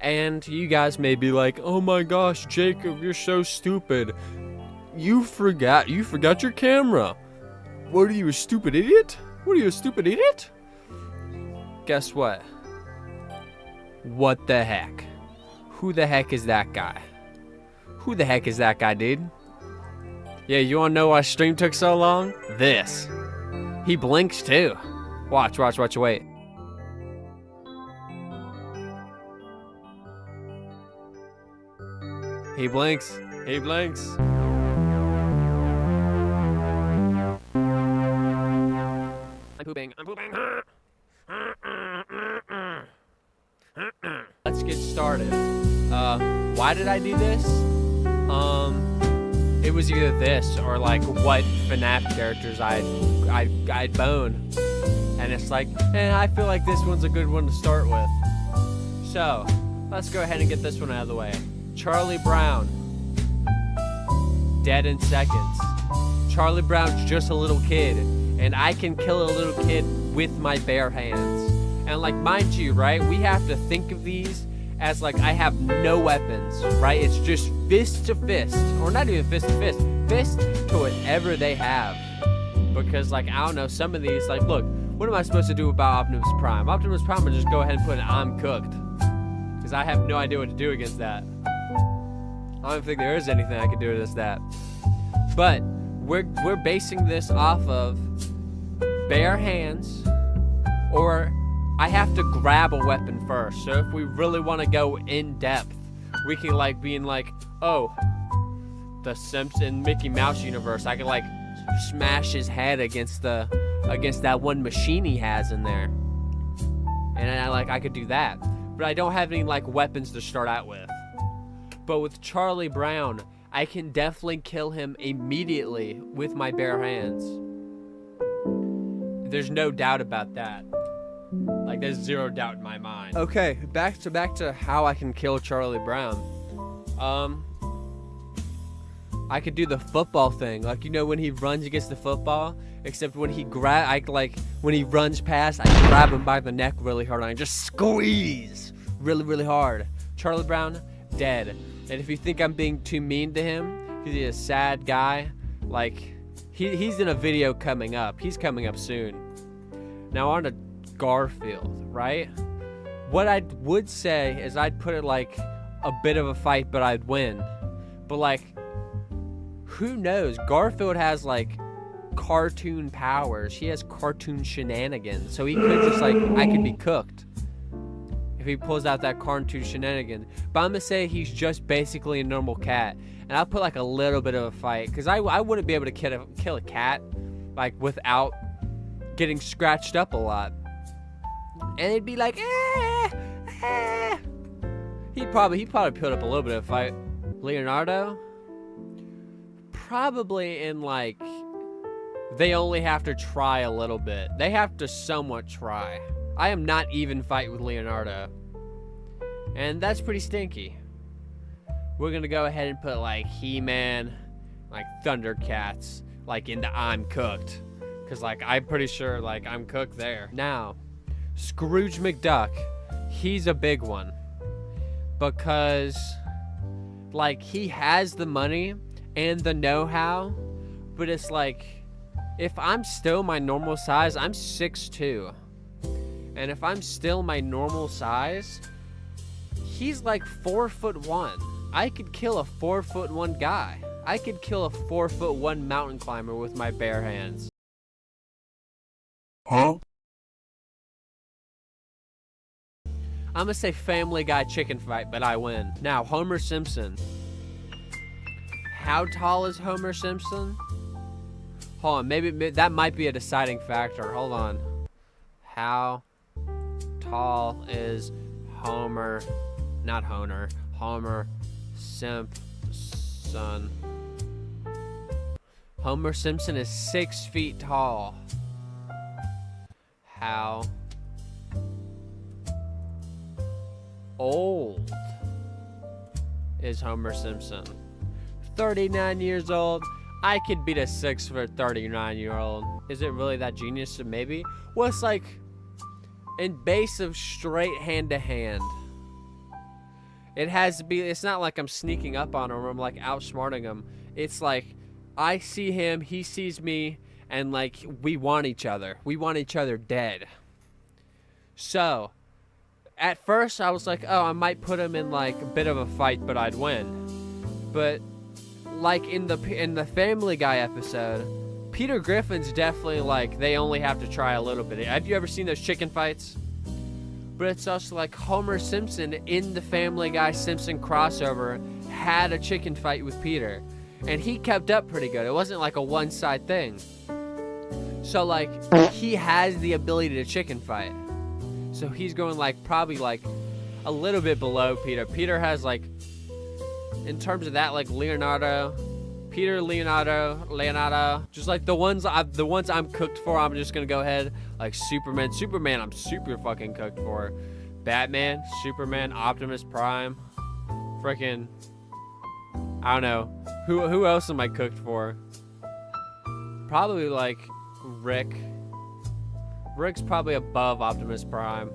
And you guys may be like, oh my gosh, Jacob, you're so stupid. You forgot your camera. What are you, a stupid idiot? What are you, a stupid idiot? Guess what? What the heck? Who the heck is that guy? Who the heck is that guy, dude? Yeah, you wanna know why stream took so long? This. He blinks too. Watch, wait. He blinks. I'm pooping. Let's get started. Why did I do this? It was either this or like what FNAF characters I'd bone. And it's like, I feel like this one's a good one to start with. So, let's go ahead and get this one out of the way. Charlie Brown. Dead in seconds. Charlie Brown's just a little kid, and I can kill a little kid with my bare hands. And like, mind you, right, we have to think of these as like, I have no weapons, right? It's just fist to fist, or not even fist to fist to whatever they have. Because like, I don't know, some of these, like, look, what am I supposed to do about Optimus Prime? Optimus Prime would just go ahead and put an I'm cooked. Because I have no idea what to do against that. I don't think there is anything I can do against that. But we're basing this off of bare hands, or I have to grab a weapon first. So if we really want to go in depth, we can like be in like, oh, the Simpson Mickey Mouse universe. I can like smash his head against that one machine he has in there, and I could do that. But I don't have any like weapons to start out with. But with Charlie Brown, I can definitely kill him immediately with my bare hands. There's no doubt about that. Like, there's zero doubt in my mind. Okay, back to how I can kill Charlie Brown. I could do the football thing. Like, you know, when he runs against the football, except when he when he runs past, I grab him by the neck really hard and I just squeeze really, really hard. Charlie Brown, dead. And if you think I'm being too mean to him, because he's a sad guy, like, he's in a video coming up. He's coming up soon. Now on to Garfield, right? What I would say is I'd put it like a bit of a fight, but I'd win. But like, who knows? Garfield has like cartoon powers. He has cartoon shenanigans. So he could just like, I could be cooked if he pulls out that cartoon shenanigan. But I'm gonna say he's just basically a normal cat, and I'll put like a little bit of a fight, because I wouldn't be able to kill a cat like without getting scratched up a lot. And it'd be like, He'd probably put up a little bit of a fight. Leonardo, probably in like, they only have to try a little bit. They have to somewhat try. I am not even fight with Leonardo, and that's pretty stinky. We're gonna go ahead and put like He-Man, like Thundercats, like into I'm cooked, because like I'm pretty sure like I'm cooked there. Now, Scrooge McDuck, he's a big one, because like he has the money and the know-how, but it's like, if I'm still my normal size, I'm 6'2". And if I'm still my normal size, he's like 4'1". I could kill a 4'1" guy. I could kill a 4'1" mountain climber with my bare hands. Huh? I'm gonna say Family Guy chicken fight, but I win. Now, Homer Simpson. How tall is Homer Simpson? Hold on, maybe that might be a deciding factor. Hold on. How tall is Homer Simpson? Homer Simpson is 6 feet tall. How old is Homer Simpson? 39 years old. I could beat a 6'4" 39-year-old. Is it really that genius? Maybe. Well, it's like in base of straight hand to hand. It has to be, it's not like I'm sneaking up on him or I'm like outsmarting him. It's like I see him, he sees me, and like we want each other. We want each other dead. So, at first I was like, oh, I might put him in like a bit of a fight, but I'd win. But like in the Family Guy episode, Peter Griffin's definitely like, they only have to try a little bit. Have you ever seen those chicken fights? But it's also like Homer Simpson in the Family Guy Simpson crossover had a chicken fight with Peter. And he kept up pretty good. It wasn't like a one-side thing. So like, he has the ability to chicken fight. So he's going like, probably like a little bit below Peter. Peter has like, in terms of that, like Leonardo, just like the ones I'm cooked for. I'm just gonna go ahead like Superman. I'm super fucking cooked for. Batman, Superman, Optimus Prime, freaking. I don't know who else am I cooked for. Probably like Rick. Rick's probably above Optimus Prime.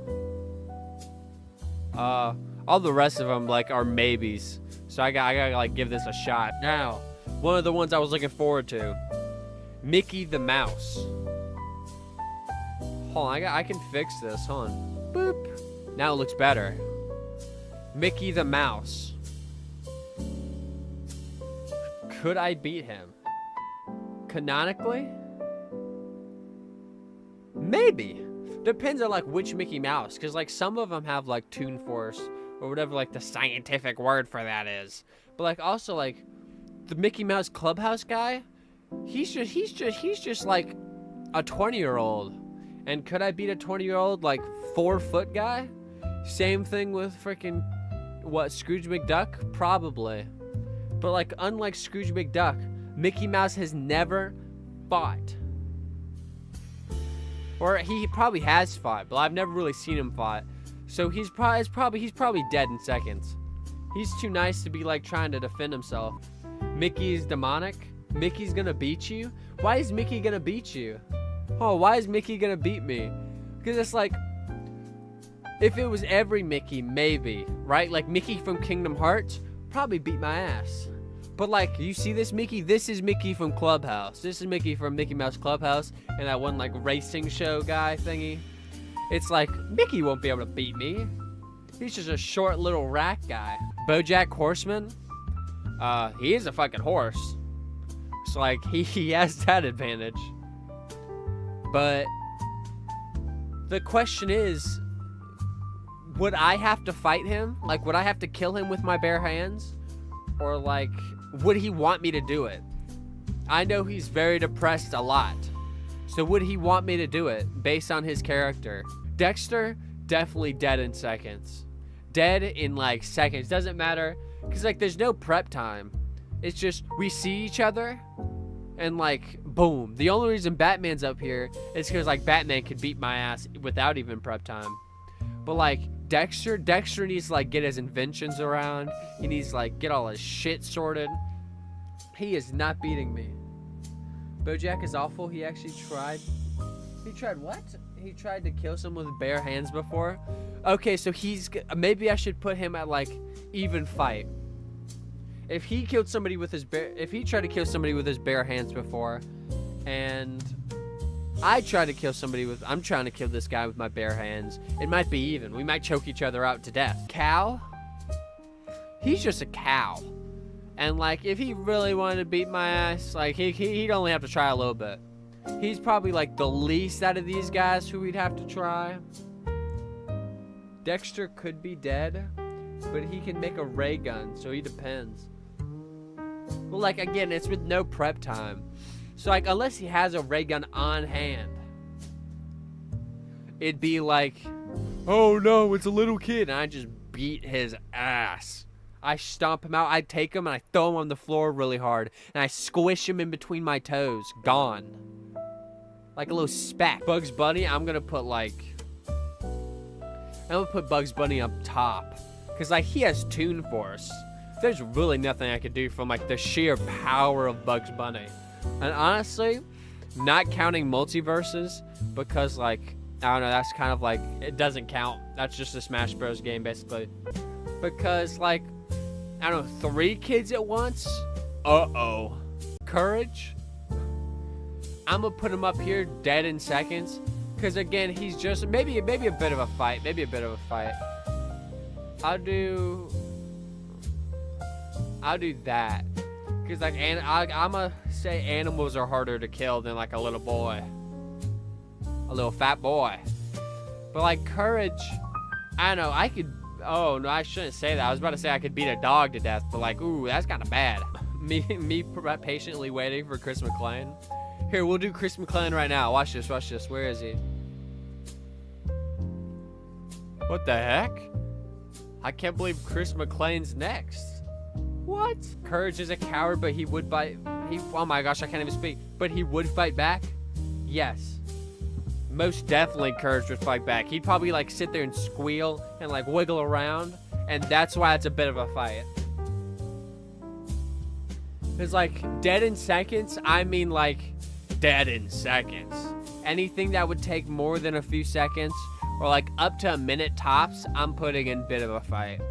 All the rest of them like are maybes. So I gotta like give this a shot. Now, one of the ones I was looking forward to, Mickey the Mouse. Hold on, I can fix this. Hold on. Boop. Now it looks better. Mickey the Mouse. Could I beat him? Canonically? Maybe. Depends on like which Mickey Mouse, because like some of them have like Toon Force or whatever like the scientific word for that is. But like also like the Mickey Mouse Clubhouse guy, he's just like a 20-year-old. And could I beat a 20-year-old like 4-foot guy? Same thing with freaking Scrooge McDuck? Probably. But like unlike Scrooge McDuck, Mickey Mouse has never fought. Or he probably has fought, but I've never really seen him fight. So he's probably dead in seconds. He's too nice to be like trying to defend himself. Mickey's demonic. Mickey's gonna beat you? Why is Mickey gonna beat you? Oh, why is Mickey gonna beat me? Because it's like, if it was every Mickey, maybe, right? Like Mickey from Kingdom Hearts, probably beat my ass. But like, you see this Mickey? This is Mickey from Clubhouse. This is Mickey from Mickey Mouse Clubhouse and that one like racing show guy thingy. It's like, Mickey won't be able to beat me. He's just a short little rat guy. BoJack Horseman, he is a fucking horse. So like, he has that advantage. But the question is, would I have to fight him? Like, would I have to kill him with my bare hands? Or like, would he want me to do it? I know he's very depressed a lot. So would he want me to do it based on his character? Dexter, definitely dead in seconds. Dead in like seconds. Doesn't matter. Because like there's no prep time. It's just we see each other and like boom. The only reason Batman's up here is because like Batman could beat my ass without even prep time. But like Dexter needs to like get his inventions around. He needs to like get all his shit sorted. He is not beating me. BoJack is awful. He actually tried. He tried what? He tried to kill someone with bare hands before. Okay, so maybe I should put him at like even fight. If he killed somebody with his if he tried to kill somebody with his bare hands before, and I tried to kill somebody with, I'm trying to kill this guy with my bare hands, it might be even. We might choke each other out to death. Cow? He's just a cow. And like, if he really wanted to beat my ass, like he'd only have to try a little bit. He's probably like the least out of these guys who we'd have to try. Dexter could be dead, but he can make a ray gun, so he depends. Well, like again, it's with no prep time. So like, unless he has a ray gun on hand, it'd be like, oh no, it's a little kid, and I just beat his ass. I stomp him out, I take him, and I throw him on the floor really hard, and I squish him in between my toes. Gone. Like a little speck. Bugs Bunny, I'm gonna put Bugs Bunny up top. Because like, he has Toon Force. There's really nothing I could do from like the sheer power of Bugs Bunny. And honestly, not counting multiverses, because like, I don't know, that's kind of like, it doesn't count. That's just a Smash Bros game basically. Because, like, I don't know, 3 kids at once? Uh-oh. Courage? I'm gonna put him up here dead in seconds. Because, again, he's just... Maybe a bit of a fight. Maybe a bit of a fight. I'll do that. Because, like, I'm gonna say animals are harder to kill than, like, a little boy. A little fat boy. But, like, courage... I don't know, I could... Oh, no, I shouldn't say that. I was about to say I could beat a dog to death, but, like, ooh, that's kind of bad. me patiently waiting for Chris McClane. Here, we'll do Chris McClane right now. Watch this, watch this. Where is he? What the heck? I can't believe Chris McClane's next. What? Courage is a coward, but he would bite... Oh my gosh, I can't even speak. But he would fight back? Yes. Most definitely Courage would fight back. He'd probably, like, sit there and squeal and, like, wiggle around. And that's why it's a bit of a fight. It's like, dead in seconds, I mean, like, dead in seconds. Anything that would take more than a few seconds, or, like, up to a minute tops, I'm putting in a bit of a fight.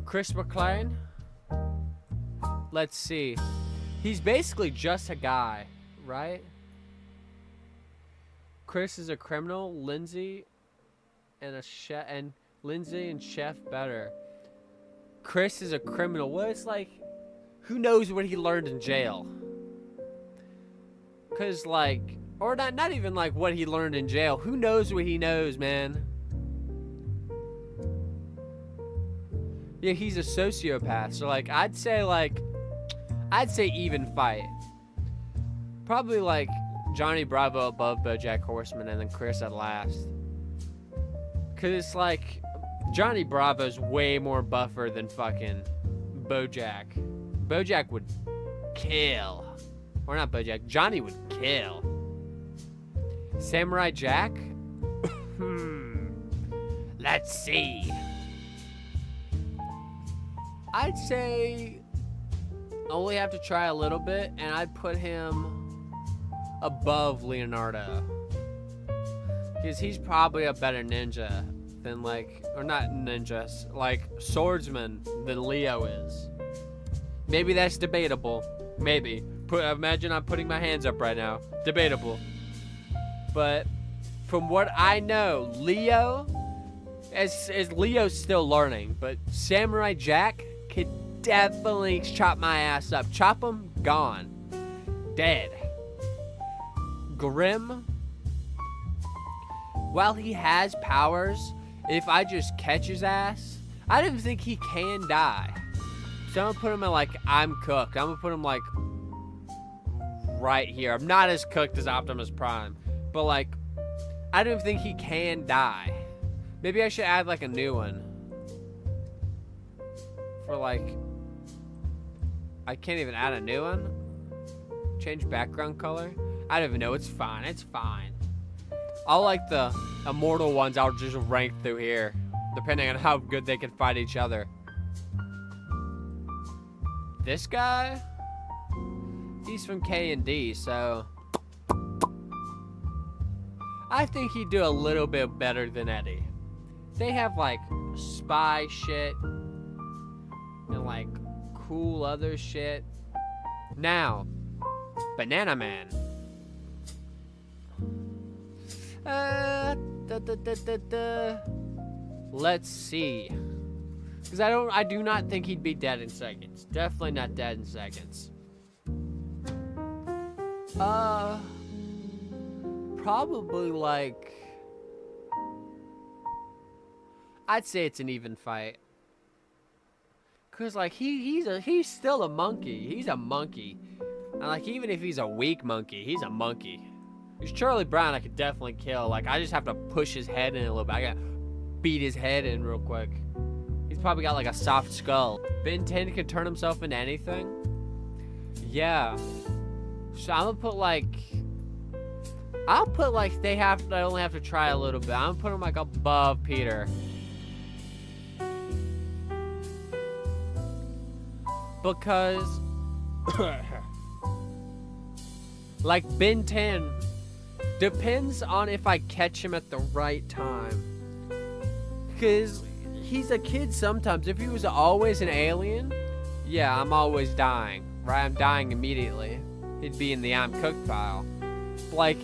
Chris McClane? Let's see. He's basically just a guy, right? Chris is a criminal. Lindsay and a chef, and Lindsay and Chef better. Chris is a criminal. Well, it's like, who knows what he learned in jail? Cause like, or not even like what he learned in jail. Who knows what he knows, man? Yeah, he's a sociopath. So like, I'd say even fight. Probably like Johnny Bravo above BoJack Horseman and then Chris at last. Cause it's like Johnny Bravo's way more buffer than fucking BoJack. BoJack would kill. Or not BoJack, Johnny would kill. Samurai Jack? Let's see. I'd say only have to try a little bit, and I'd put him above Leonardo. Because he's probably a better ninja than like, or not ninjas, like swordsman than Leo is. Maybe that's debatable. Maybe. Imagine I'm putting my hands up right now. Debatable. But from what I know, Leo, as Leo's still learning, but Samurai Jack could definitely chop my ass up. Chop him, gone. Dead. Grim, while he has powers, if I just catch his ass, I don't think he can die. So I'm gonna put him in like, I'm cooked. I'm gonna put him like right here. I'm not as cooked as Optimus Prime, but like, I don't think he can die. Maybe I should add like a new one. For like, I can't even add a new one. Change background color. I don't even know. It's fine. It's fine. I'll like the immortal ones. I'll just rank through here, depending on how good they can fight each other. This guy, he's from K&D, so I think he'd do a little bit better than Eddie. They have like spy shit and like cool other shit. Now, Banana Man. Let's see. Because I do not think he'd be dead in seconds. Definitely not dead in seconds. Probably like, I'd say it's an even fight. Cause like he's still a monkey. He's a monkey. And like even if he's a weak monkey, he's a monkey. There's Charlie Brown I could definitely kill. Like I just have to push his head in a little bit. I gotta beat his head in real quick. He's probably got like a soft skull. Ben 10 can turn himself into anything. Yeah. So I'm gonna put like, I'll put like they only have to try a little bit. I'm gonna put him like above Peter. Because like Ben 10 depends on if I catch him at the right time. Cause he's a kid sometimes. If he was always an alien, yeah, I'm always dying. Right? I'm dying immediately. He'd be in the I'm cooked pile. Like,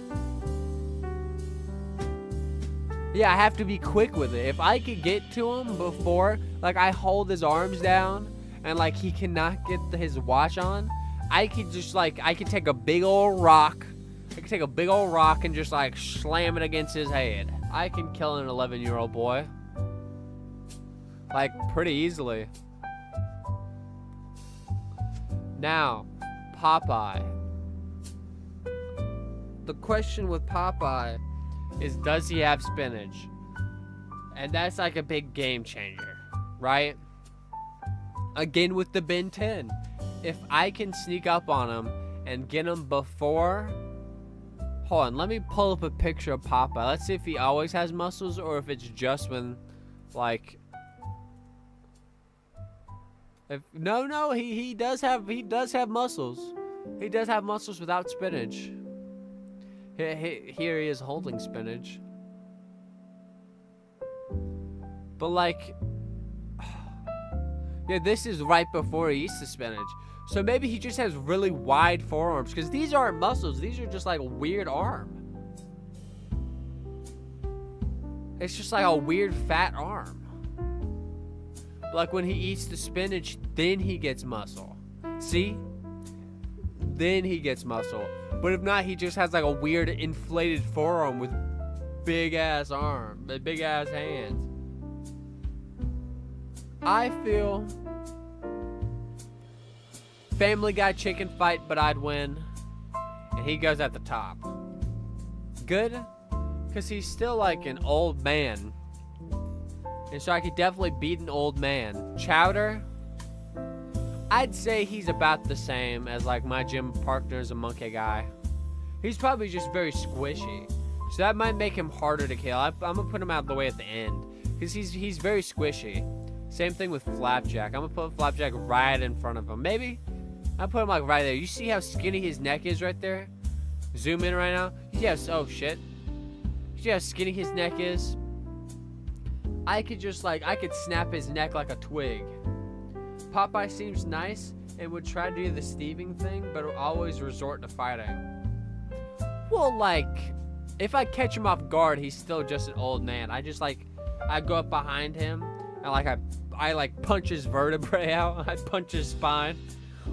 yeah, I have to be quick with it. If I could get to him before, like, I hold his arms down and, like, he cannot get his watch on, I could just, like, I could take a big old rock. I could take a big old rock and just, like, slam it against his head. I can kill an 11-year-old boy. Like, pretty easily. Now, Popeye. The question with Popeye is, does he have spinach? And that's like a big game changer, right? Again with the Ben 10. If I can sneak up on him and get him before... Hold on, let me pull up a picture of Popeye. Let's see if he always has muscles or if it's just when, like... No, he does have muscles. He does have muscles without spinach. Here he is holding spinach. But like, yeah, this is right before he eats the spinach. So maybe he just has really wide forearms, because these aren't muscles. These are just like a weird arm. It's just like a weird fat arm. Like when he eats the spinach, then he gets muscle. See? Then he gets muscle. But if not, he just has like a weird inflated forearm with big ass arm, big ass hands. I feel Family Guy chicken fight, but I'd win. And he goes at the top. Good? Because he's still like an old man. And so I could definitely beat an old man. Chowder? I'd say he's about the same as like my gym partner's a monkey guy. He's probably just very squishy. So that might make him harder to kill. I'm going to put him out of the way at the end. Because he's very squishy. Same thing with Flapjack. I'm going to put Flapjack right in front of him. Maybe I'll put him like right there. You see how skinny his neck is right there? Zoom in right now. Yes. Oh shit. You see how skinny his neck is? I could just like, I could snap his neck like a twig. Popeye seems nice and would try to do the thieving thing, but will always resort to fighting. Well, like, if I catch him off guard, he's still just an old man. I just like, I go up behind him and like I like punch his vertebrae out. I punch his spine.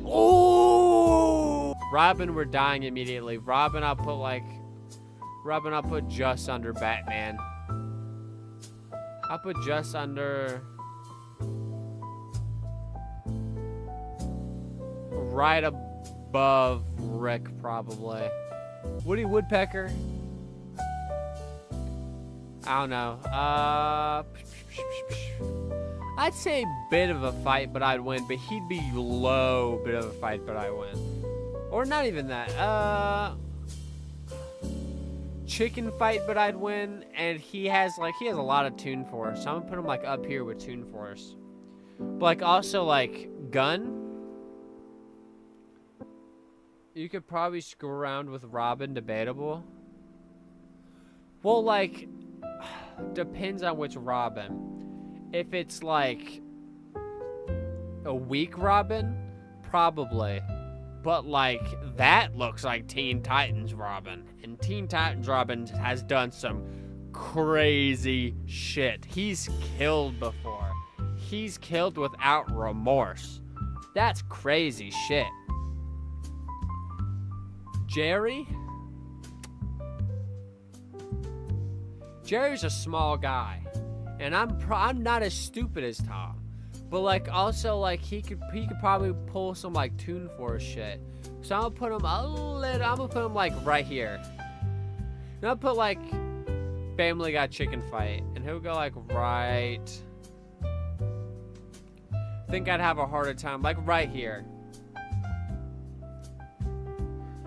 Oh! Robin, we're dying immediately. Robin, I'll put just under Batman. I'll put just under... right above Rick, probably. Woody Woodpecker? I don't know. I'd say a bit of a fight, but I'd win. But he'd be low bit of a fight, but I win. Or not even that. Chicken fight, but I'd win. And he has a lot of Toon Force. So I'm gonna put him like up here with Toon Force. But like also like gun. You could probably screw around with Robin, debatable. Well, like, depends on which Robin. If it's like a weak Robin, probably. But like, that looks like Teen Titans Robin. And Teen Titans Robin has done some crazy shit. He's killed before. He's killed without remorse. That's crazy shit. Jerry? Jerry's a small guy, and I'm not as stupid as Tom, but like also like he could probably pull some like Toon Force shit. So I'm gonna put him I'm gonna put him like right here. And I'll put like Family Guy chicken fight, and he'll go like right. I think I'd have a harder time like right here.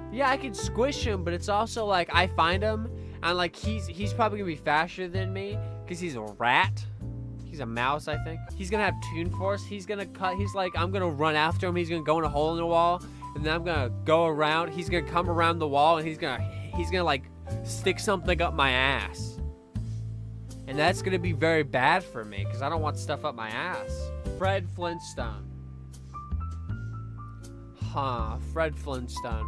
Yeah, I could squish him, but it's also like I find him and like he's probably gonna be faster than me because he's a rat. He's a mouse, I think. He's gonna have Toon Force. He's gonna cut. He's like, I'm gonna run after him. He's gonna go in a hole in the wall, and then I'm gonna go around. He's gonna come around the wall, and he's gonna like stick something up my ass. And that's gonna be very bad for me because I don't want stuff up my ass. Fred Flintstone. Fred Flintstone.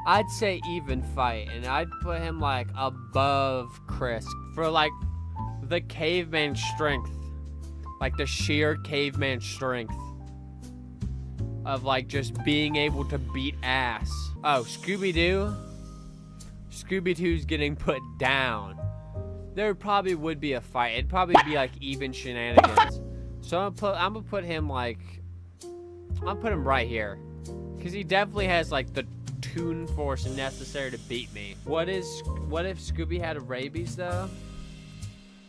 I'd say even fight, and I'd put him like above Chris for like the caveman strength, like the sheer caveman strength of like just being able to beat ass. Oh, Scooby-Doo. Scooby-Doo's getting put down. There probably would be a fight. It'd probably be like even shenanigans. So I'm gonna put him like, I'll put him right here, because he definitely has like the toon force necessary to beat me. What if Scooby had rabies though?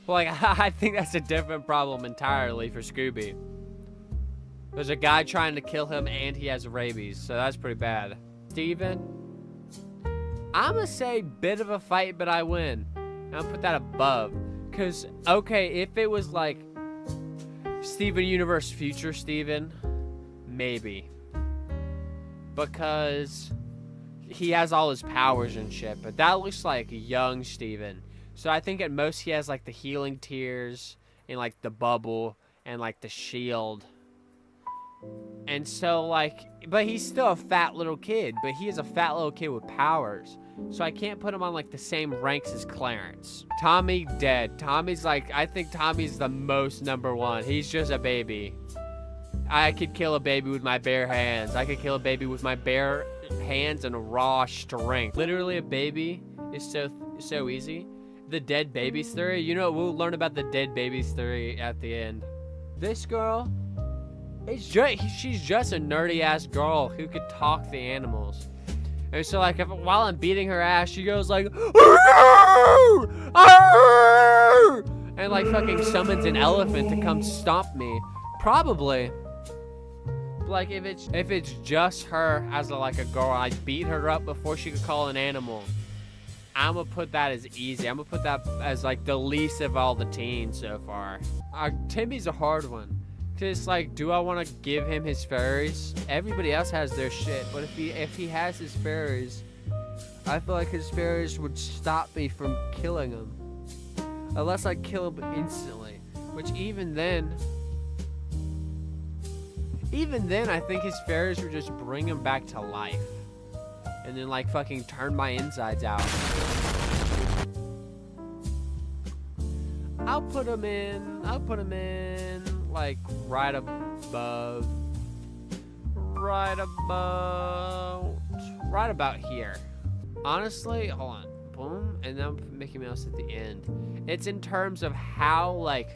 Well, like I think that's a different problem entirely for Scooby. There's a guy trying to kill him and he has rabies, so that's pretty bad. Steven, I'm gonna say bit of a fight, but I win. I'll put that above, cause okay, if it was like Steven Universe Future Steven, maybe, because he has all his powers and shit, but that looks like young Steven. So I think at most he has like the healing tears and like the bubble and like the shield. And so like, but he's still a fat little kid, but he is a fat little kid with powers. So I can't put him on like the same ranks as Clarence. Tommy dead. Tommy's like, I think Tommy's the most #1. He's just a baby. I could kill a baby with my bare hands. I could kill a baby with my bare hands and raw strength. Literally a baby is so easy. The dead babies theory. You know, we'll learn about the dead babies theory at the end. This girl, she's just a nerdy ass girl who could talk to the animals. And so like while I'm beating her ass, she goes like, "Arr! Arr!" and like fucking summons an elephant to come stomp me. Probably. Like if it's just her as a girl, I beat her up before she could call an animal. I'm gonna put that as easy. I'm gonna put that as like the least of all the teens so far. Timmy's a hard one. Cause like, do I want to give him his fairies? Everybody else has their shit, but if he has his fairies, I feel like his fairies would stop me from killing him, unless I kill him instantly. Which even then, I think his fairies would just bring him back to life, and then like fucking turn my insides out. I'll put him in like right about here. Honestly, hold on. Boom, and then I'm Mickey Mouse at the end. It's in terms of how like,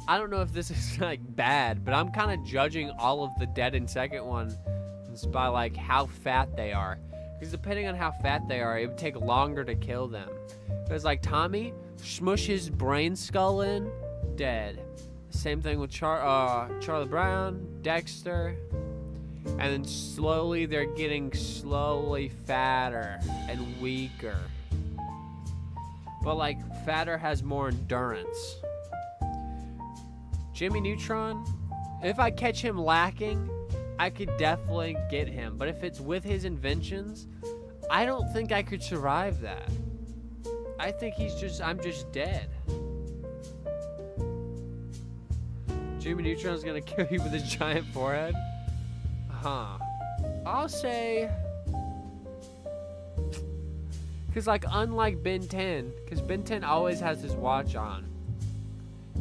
I don't know if this is like bad, but I'm kind of judging all of the dead in second one by like how fat they are. Because depending on how fat they are, it would take longer to kill them. Because like Tommy, smush his brain skull in, dead. Same thing with Charlie Brown, Dexter, and then slowly they're getting fatter and weaker. But like fatter has more endurance. Jimmy Neutron, if I catch him lacking, I could definitely get him. But if it's with his inventions, I don't think I could survive that. I think I'm just dead. Jimmy Neutron's gonna kill you with his giant forehead? I'll say, cause like unlike Ben 10, cause Ben 10 always has his watch on.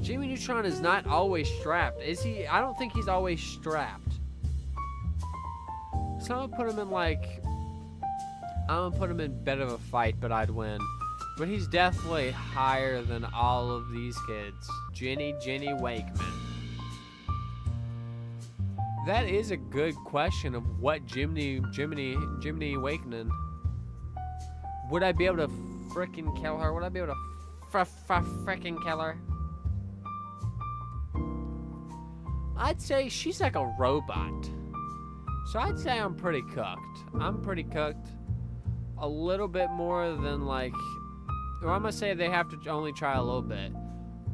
Jimmy Neutron is not always strapped, is he? I don't think he's always strapped. So I'm gonna put him in bit of a fight, but I'd win. But he's definitely higher than all of these kids. Jenny Wakeman. That is a good question of what Jiminy Wakeman. Would I be able to frickin' kill her? Would I be able to frickin' kill her? I'd say she's like a robot. So I'd say I'm pretty cooked. I'm pretty cooked. A little bit more than like, or I'm gonna say they have to only try a little bit.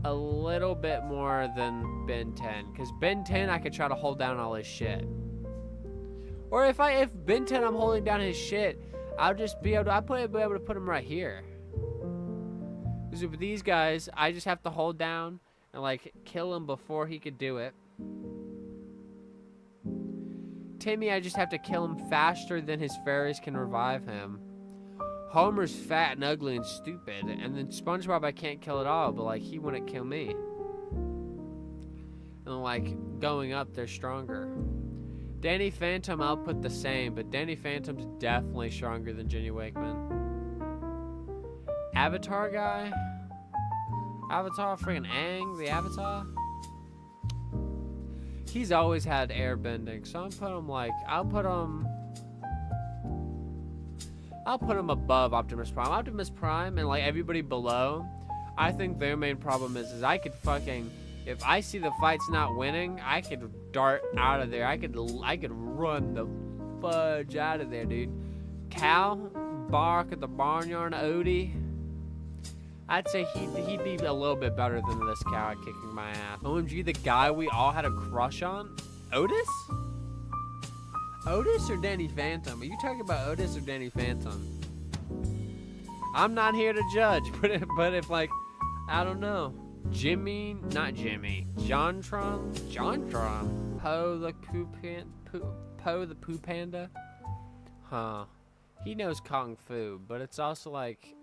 A little bit more than Ben 10, because Ben 10 I could try to hold down all his shit. Or if Ben 10 I'm holding down his shit, I'll just be able to, be able to put him right here. Because with these guys, I just have to hold down and like kill him before he could do it. Timmy, I just have to kill him faster than his fairies can revive him. Homer's fat and ugly and stupid, and then SpongeBob I can't kill at all, but like he wouldn't kill me. And like going up, they're stronger. Danny Phantom, I'll put the same, but Danny Phantom's definitely stronger than Jenny Wakeman. Avatar guy? Avatar, friggin' Aang, the Avatar? He's always had airbending, so I'm putting him like, I'll put him above Optimus Prime. Optimus Prime and like everybody below, I think their main problem is I could fucking, if I see the fight's not winning, I could dart out of there. I could run the fudge out of there, dude. Cal, Bark at the Barnyard, Odie. I'd say he'd be a little bit better than this cow at kicking my ass. OMG, the guy we all had a crush on? Otis? Otis or Danny Phantom? Are you talking about Otis or Danny Phantom? I'm not here to judge, but if like, I don't know. Jimmy, not Jimmy. Jontron? Poe the Pooh Panda? Huh. He knows Kung Fu, but it's also like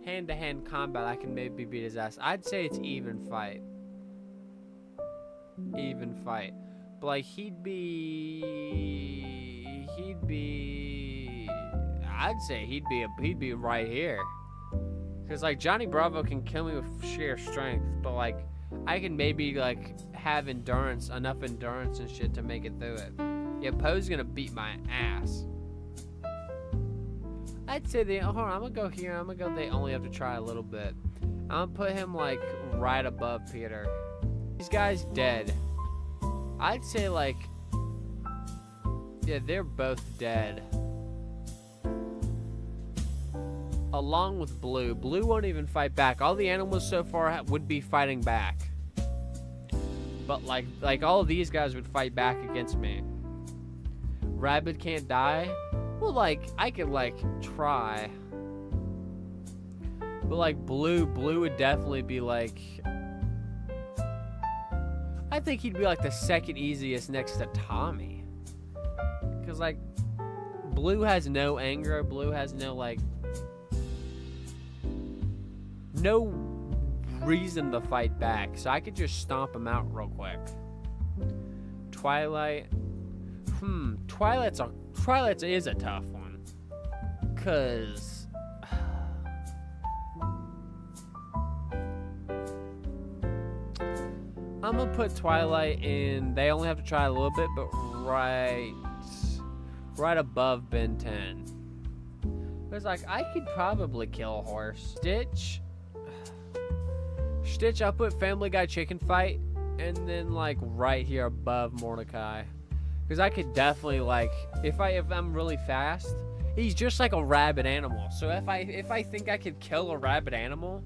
hand-to-hand combat, I can maybe beat his ass. I'd say it's even fight. Even fight. But like I'd say he'd be right here. Cause like Johnny Bravo can kill me with sheer strength, but like I can maybe like have endurance, enough endurance and shit to make it through it. Yeah, Poe's gonna beat my ass. I'd say hold on, I'm gonna go here. I'm gonna go. They only have to try a little bit. I'm gonna put him like right above Peter. These guys dead. I'd say like, yeah, they're both dead. Along with Blue. Blue won't even fight back. All the animals so far would be fighting back. But like all of these guys would fight back against me. Rabbit can't die. Well, like I could like try. But like Blue would definitely be like, I think he'd be like the second easiest next to Tommy. Cause like Blue has no anger. Blue has no like, no reason to fight back, so I could just stomp him out real quick. Twilight. Twilight is a tough one. Cause I'm gonna put Twilight in. They only have to try a little bit, but right above Ben 10. Cause like I could probably kill a horse. Stitch, I'll put Family Guy chicken fight, and then like right here above Mordecai, because I could definitely like if I'm really fast, he's just like a rabid animal. So if I think I could kill a rabid animal,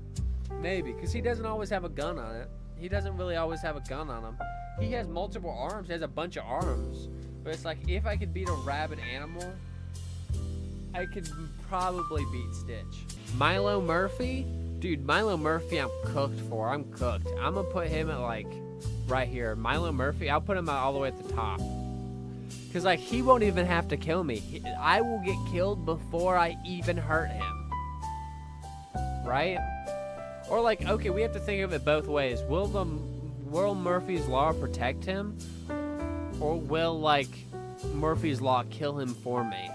maybe, because he doesn't always have a gun on it. He doesn't really always have a gun on him. He has multiple arms. He has a bunch of arms, but it's like if I could beat a rabid animal, I could probably beat Stitch. Milo Murphy. Dude, Milo Murphy, I'm cooked for. I'm cooked. I'm gonna put him at like right here. Milo Murphy, I'll put him all the way at the top. Cause like he won't even have to kill me. I will get killed before I even hurt him. Right? Or like, okay, we have to think of it both ways. Will Murphy's Law protect him? Or will like Murphy's Law kill him for me?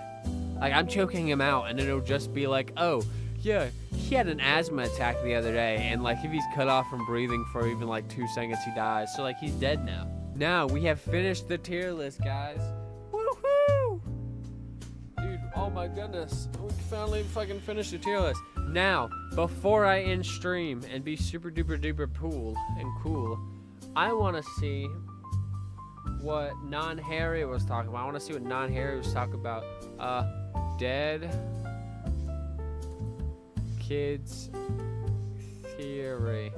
Like I'm choking him out and it'll just be like, oh, yeah, he had an asthma attack the other day, and like if he's cut off from breathing for even like 2 seconds, he dies. So like he's dead now. Now we have finished the tier list, guys. Woohoo! Dude, oh my goodness, we finally fucking finished the tier list. Now, before I end stream and be super duper duper cool, I want to see what Non-Harry was talking about. I want to see what Non-Harry was talking about. Dead Kids Theory.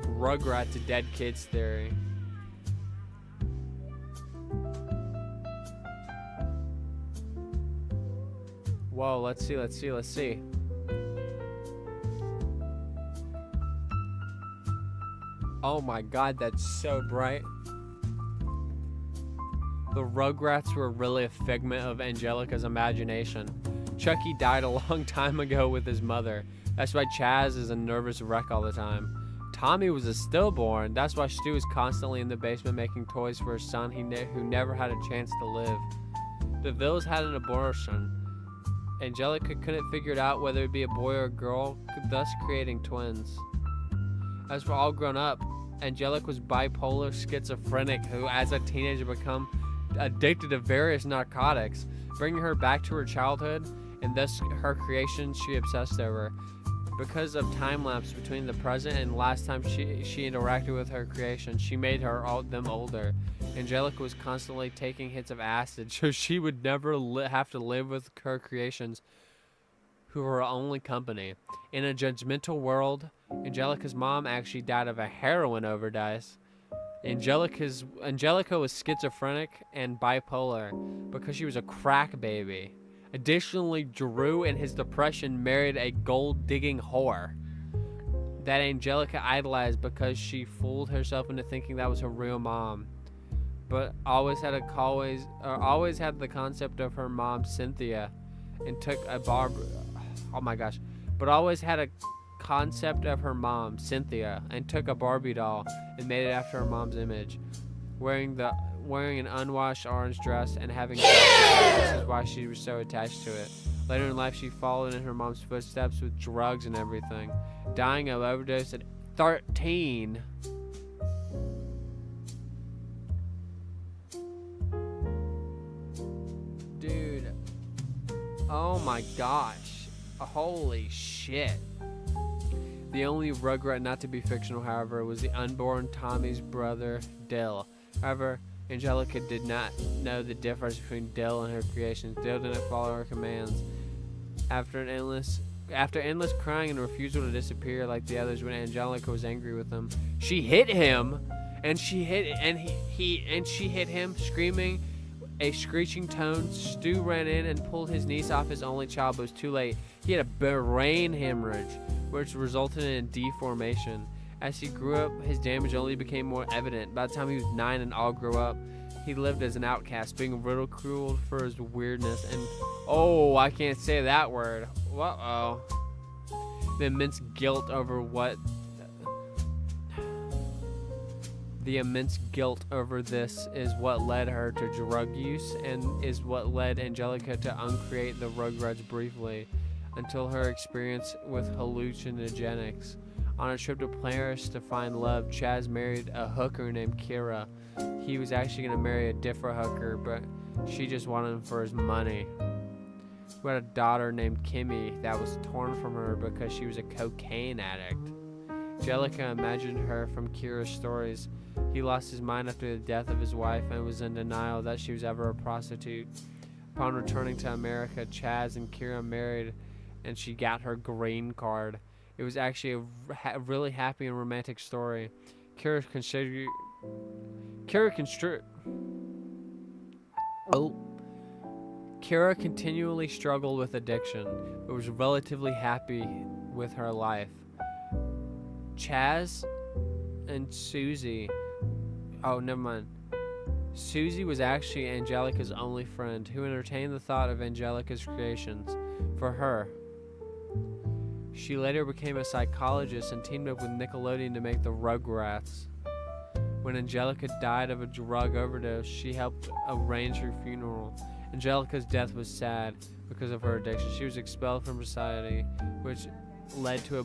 Rugrats a Dead Kids Theory. Whoa, let's see. Oh my god, that's so bright. The Rugrats were really a figment of Angelica's imagination. Chucky died a long time ago with his mother. That's why Chaz is a nervous wreck all the time. Tommy was a stillborn. That's why Stu is constantly in the basement making toys for his son who never had a chance to live. The Vills had an abortion. Angelica couldn't figure it out whether it be a boy or a girl, thus creating twins. As for all grown up, Angelica was bipolar schizophrenic who as a teenager became addicted to various narcotics, bringing her back to her childhood and thus her creation she obsessed over. Because of time lapse between the present and last time she interacted with her creation, she made them older. Angelica was constantly taking hits of acid, so she would never have to live with her creations, who were her only company. In a judgmental world, Angelica's mom actually died of a heroin overdose. Angelica was schizophrenic and bipolar because she was a crack baby. Additionally, Drew in his depression married a gold-digging whore that Angelica idolized because she fooled herself into thinking that was her real mom, but always had the concept of her mom Cynthia, and took a Barbie doll and made it after her mom's image, wearing an unwashed orange dress and having this is why she was so attached to it. Later in life, she followed in her mom's footsteps with drugs and everything, dying of overdose at 13. Dude, oh my gosh, holy shit. The only Rugrat not to be fictional, however, was the unborn Tommy's brother, Dill. However, Angelica did not know the difference between Dill and her creations. Dill didn't follow her commands. After endless crying and refusal to disappear like the others when Angelica was angry with him, she hit him, and she hit him, screaming a screeching tone. Stu ran in and pulled his niece off his only child, but it was too late. He had a brain hemorrhage, which resulted in a deformation. As he grew up, his damage only became more evident. By the time he was 9 and all grew up, he lived as an outcast, being ridiculed for his weirdness and, oh, I can't say that word. Uh-oh. The immense guilt over this is what led her to drug use and is what led Angelica to uncreate the Rugrats briefly until her experience with hallucinogenics. On a trip to Paris to find love, Chaz married a hooker named Kira. He was actually going to marry a different hooker, but she just wanted him for his money. We had a daughter named Kimmy that was torn from her because she was a cocaine addict. Angelica imagined her from Kira's stories. He lost his mind after the death of his wife and was in denial that she was ever a prostitute. Upon returning to America, Chaz and Kira married and she got her green card. It was actually a really happy and romantic story. Kira continually struggled with addiction, but was relatively happy with her life. Chaz and Susie. Oh, never mind. Susie was actually Angelica's only friend who entertained the thought of Angelica's creations for her. She later became a psychologist and teamed up with Nickelodeon to make the Rugrats. When Angelica died of a drug overdose, she helped arrange her funeral. Angelica's death was sad because of her addiction. She was expelled from society, which led to a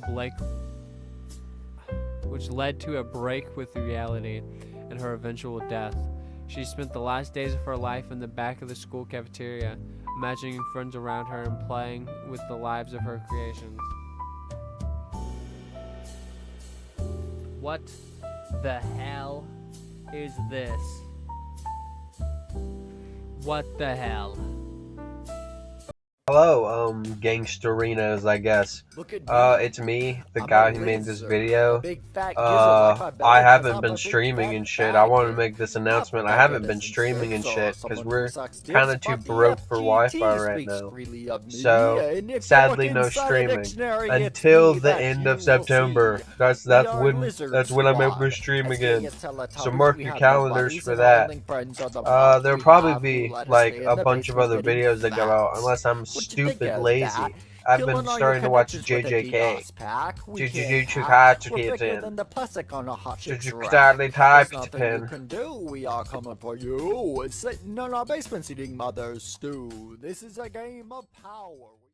break with reality and her eventual death. She spent the last days of her life in the back of the school cafeteria, imagining friends around her and playing with the lives of her creations. What the hell is this? What the hell? Hello, gangsterinos, I guess. Look at me. It's me, the I'm a guy who made this lizard. A video. big fat gizzard like my I belly cause haven't I'm been a big streaming fat and shit. I want to faggot. make this A announcement. I faggot haven't been isn't streaming and sex or shit because someone who we're sucks kind dicks, of too but the broke for Wi-Fi FGT right speaks now. freely of me. So, And if you look sadly, no inside a streaming dictionary, it's until me the that end you of will see. September. That's We that's are when Lizard that's when I'm able to Squad. stream As gay again. as So Teletubbies, mark we your have no calendars buddies, for and our that. only friends are the mugs There'll we probably have who be let us like stay in a the bunch of basement other spitting videos that go out unless facts. I'm What you think stupid of that? lazy. I've been Killing all your starting to watch connections with a JJK. DDoS pack. We can't hack. We're thicker SHHHH. than the plastic on a hot chick's rack. Exactly There's typed nothing you pin. can do. We are coming for you. It's sitting in our basements eating mother's stew. This is a game of power.